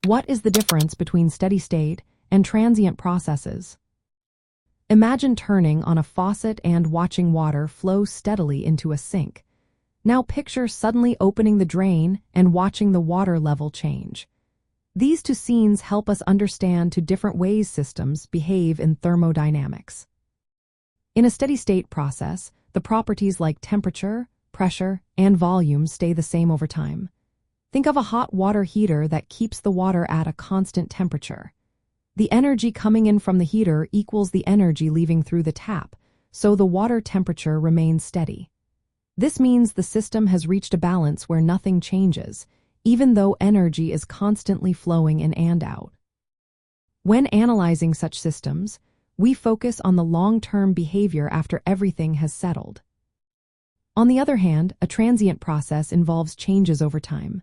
What is the difference between steady state and transient processes? Imagine turning on a faucet and watching water flow steadily into a sink. Now picture suddenly opening the drain and watching the water level change. These two scenes help us understand two different ways systems behave in thermodynamics. In a steady-state process, the properties like temperature, pressure, and volume stay the same over time. Think of a hot water heater that keeps the water at a constant temperature. The energy coming in from the heater equals the energy leaving through the tap, so the water temperature remains steady. This means the system has reached a balance where nothing changes, even though energy is constantly flowing in and out. When analyzing such systems, we focus on the long-term behavior after everything has settled. On the other hand, a transient process involves changes over time.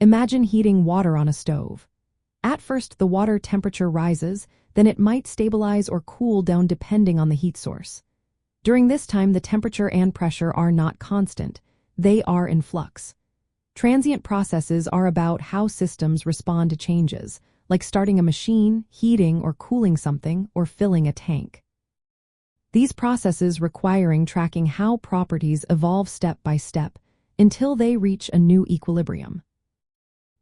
Imagine heating water on a stove. At first, the water temperature rises, then it might stabilize or cool down depending on the heat source. During this time, the temperature and pressure are not constant, they are in flux. Transient processes are about how systems respond to changes, like starting a machine, heating or cooling something, or filling a tank. These processes requiring tracking how properties evolve step by step until they reach a new equilibrium.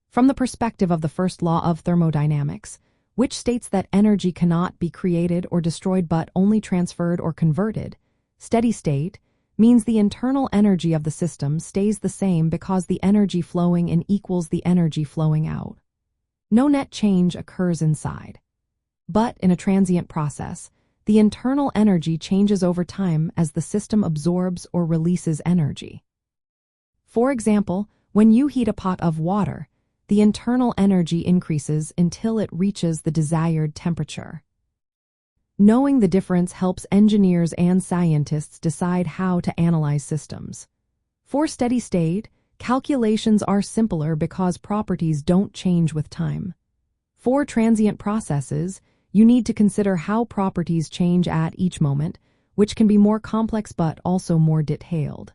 From the perspective of the first law of thermodynamics, which states that energy cannot be created or destroyed but only transferred or converted, steady state means the internal energy of the system stays the same because the energy flowing in equals the energy flowing out. No net change occurs inside. But in a transient process, the internal energy changes over time as the system absorbs or releases energy. For example, when you heat a pot of water, the internal energy increases until it reaches the desired temperature. Knowing the difference helps engineers and scientists decide how to analyze systems. For steady state, calculations are simpler because properties don't change with time. For transient processes, you need to consider how properties change at each moment, which can be more complex but also more detailed.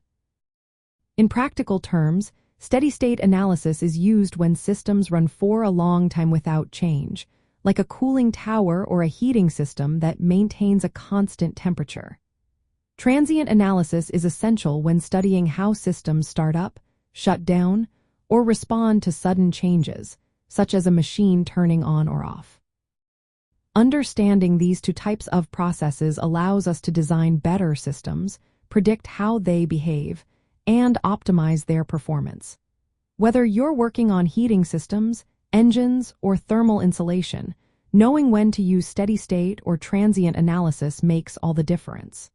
In practical terms, steady-state analysis is used when systems run for a long time without change, like a cooling tower or a heating system that maintains a constant temperature. Transient analysis is essential when studying how systems start up, shut down, or respond to sudden changes, such as a machine turning on or off. Understanding these two types of processes allows us to design better systems, predict how they behave, and optimize their performance. Whether you're working on heating systems, engines, or thermal insulation, knowing when to use steady-state or transient analysis makes all the difference.